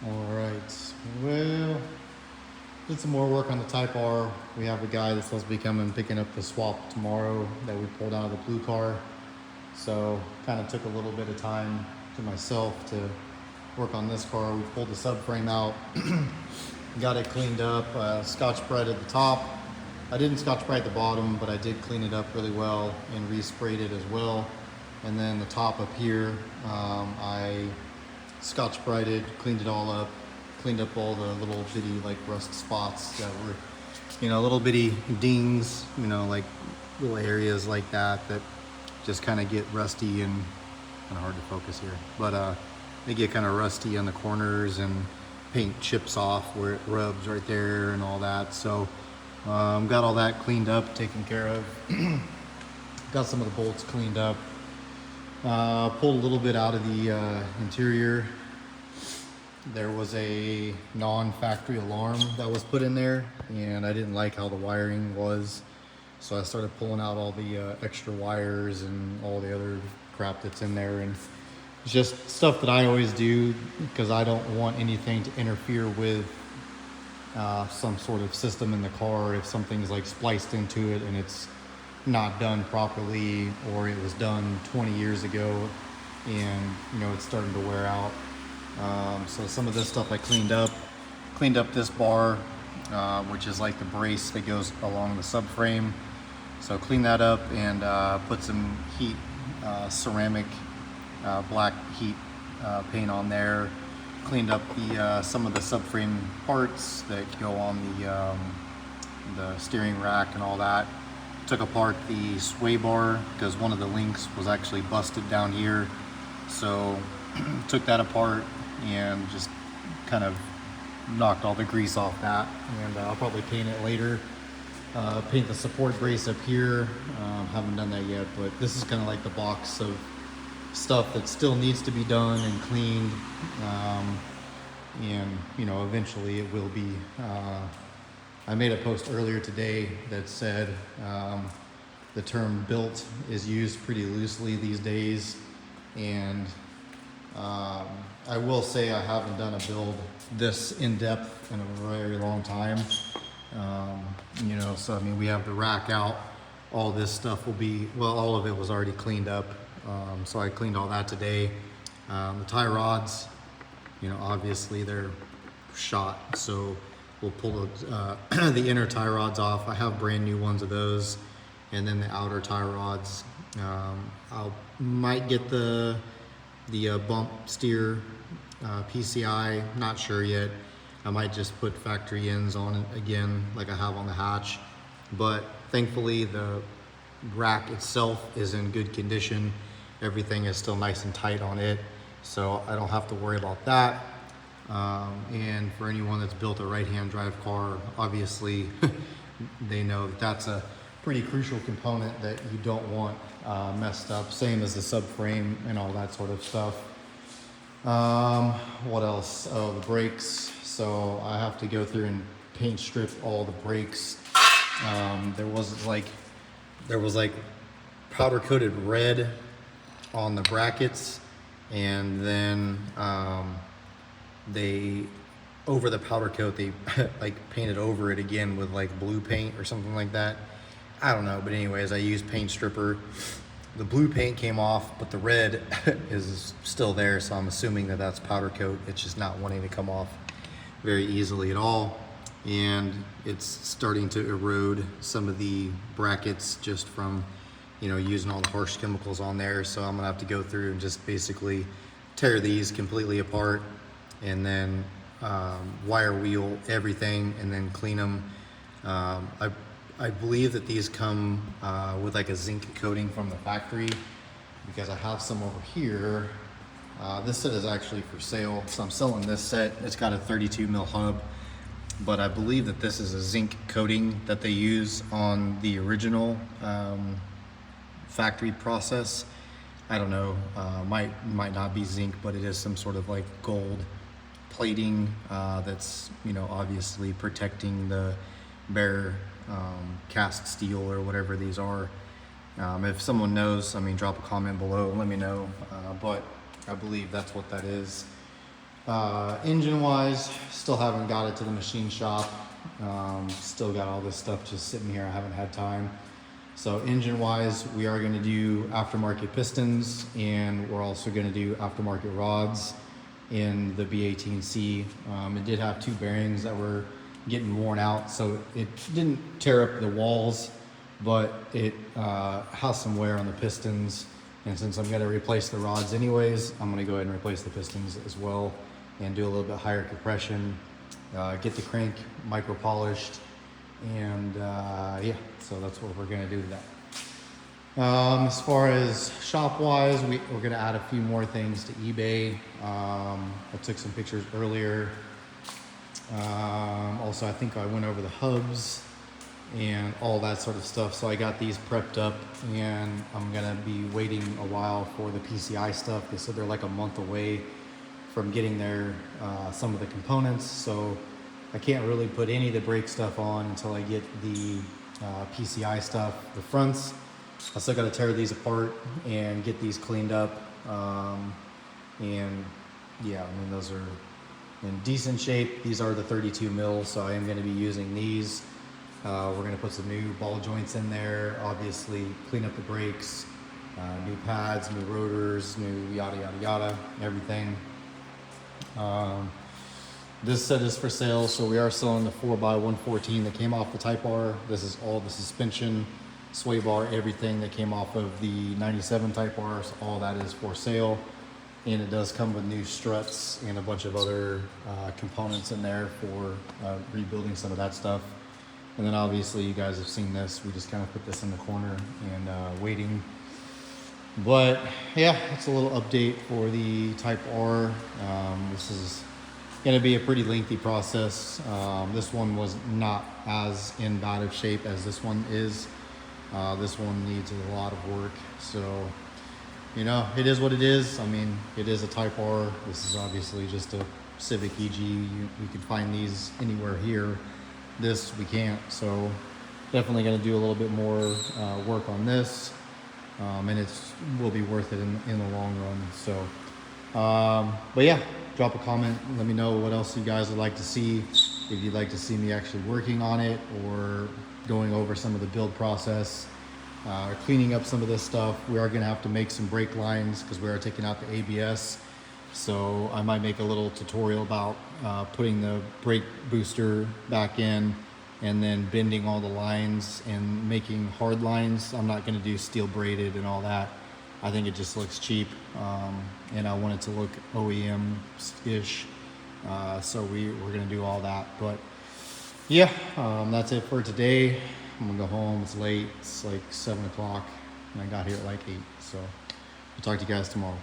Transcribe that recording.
All right, well, did some more work on the Type R. We have a guy that's supposed to be coming picking up the swap tomorrow that we pulled out of the blue car. So kind of took a little bit of time to myself to work on this car. We pulled the subframe out, got it cleaned up, scotch brite at the top. I didn't scotch brite the bottom, but I did clean it up really well and resprayed it as well. And then the top up here, I scotch brighted, cleaned it all up, cleaned up all the little bitty like rust spots that were, little bitty dings, like little areas like that that just kind of get rusty and kind of hard to focus here. But they get kind of rusty on the corners and paint chips off where it rubs right there and all that. So got all that cleaned up, taken care of. Got some of the bolts cleaned up. Pulled a little bit out of the interior. There was a non-factory alarm that was put in there, and I didn't like how the wiring was. So I started pulling out all the extra wires and all the other crap that's in there. And it's just stuff that I always do because I don't want anything to interfere with some sort of system in the car. If something's like spliced into it and it's not done properly, or it was done 20 years ago and it's starting to wear out. So some of this stuff I cleaned up this bar, which is like the brace that goes along the subframe. So clean that up and put some heat, ceramic black heat paint on there. Cleaned up the some of the subframe parts that go on the steering rack and all that. Took apart the sway bar because one of the links was actually busted down here. So took that apart and just kind of knocked all the grease off that. And I'll probably paint it later. Paint the support brace up here. Haven't done that yet, but this is kind of like the box of stuff that still needs to be done and cleaned. And eventually it will be. I made a post earlier today that said the term built is used pretty loosely these days, and I will say I haven't done a build this in-depth in a very long time. So I mean, we have the rack out. All this stuff will be, well, all of it was already cleaned up. So I cleaned all that today. The tie rods, obviously they're shot, so we'll pull the inner tie rods off. I have brand new ones of those, and then the outer tie rods. I might get the bump steer PCI, not sure yet. I might just put factory ends on it again like I have on the hatch, but thankfully the rack itself is in good condition. Everything is still nice and tight on it, so I don't have to worry about that. And for anyone that's built a right-hand drive car, obviously they know that that's a pretty crucial component that you don't want messed up, same as the subframe and all that sort of stuff. What else? Oh, the brakes. So I have to go through and paint strip all the brakes. There was like powder coated red on the brackets, and then they, over the powder coat, they like painted over it again with like blue paint or something like that. I don't know, but anyways, I used paint stripper. The blue paint came off, but the red is still there, so I'm assuming that that's powder coat. It's just not wanting to come off very easily at all, and it's starting to erode some of the brackets just from using all the harsh chemicals on there. So I'm gonna have to go through and just basically tear these completely apart, and then wire wheel everything and then clean them. I believe that these come with like a zinc coating from the factory, because I have some over here. This set is actually for sale, so I'm selling this set. It's got a 32 mil hub, but I believe that this is a zinc coating that they use on the original factory process. I don't know, might not be zinc, but it is some sort of like gold plating that's obviously protecting the bare cast steel or whatever these are. If someone knows, drop a comment below and let me know, but I believe that's what that is. Engine wise, still haven't got it to the machine shop. Still got all this stuff just sitting here. I haven't had time. So engine wise, we are going to do aftermarket pistons, and we're also going to do aftermarket rods in the B18C. It did have two bearings that were getting worn out, so it didn't tear up the walls, but it has some wear on the pistons. And since I'm going to replace the rods anyways, I'm going to go ahead and replace the pistons as well and do a little bit higher compression, get the crank micro polished, and yeah, so that's what we're going to do to that. As far as shop wise, we're going to add a few more things to eBay. I took some pictures earlier. Also, I think I went over the hubs and all that sort of stuff. So I got these prepped up, and I'm gonna be waiting a while for the PCI stuff. They said they're like a month away from getting their some of the components, so I can't really put any of the brake stuff on until I get the PCI stuff. The fronts, I still got to tear these apart and get these cleaned up, and yeah, I mean, those are in decent shape. These are the 32 mil, so I am going to be using these. We're going to put some new ball joints in there, obviously clean up the brakes, new pads, new rotors, new yada yada yada, everything. This set is for sale, so we are selling the 4x114 that came off the Type R. This is all the suspension, sway bar, everything that came off of the 97 Type R, so all that is for sale. And it does come with new struts and a bunch of other components in there for rebuilding some of that stuff. And then obviously you guys have seen this. We just kind of put this in the corner and waiting. But yeah, it's a little update for the Type R. This is going to be a pretty lengthy process. This one was not as in bad of shape as this one is. This one needs a lot of work. So, you know, it is what it is. I mean, it is a Type R. This is obviously just a Civic EG. We can find these anywhere here. This we can't. So definitely going to do a little bit more work on this. And it will be worth it in the long run. So, but yeah, drop a comment. Let me know what else you guys would like to see. If you'd like to see me actually working on it or going over some of the build process, cleaning up some of this stuff. We are going to have to make some brake lines because we are taking out the ABS. So I might make a little tutorial about putting the brake booster back in and then bending all the lines and making hard lines. I'm not going to do steel braided and all that. I think it just looks cheap, and I want it to look OEM-ish. So we're going to do all that. But yeah, that's it for today. I'm going to go home. It's late. It's like 7 o'clock, and I got here at like 8. So I'll talk to you guys tomorrow.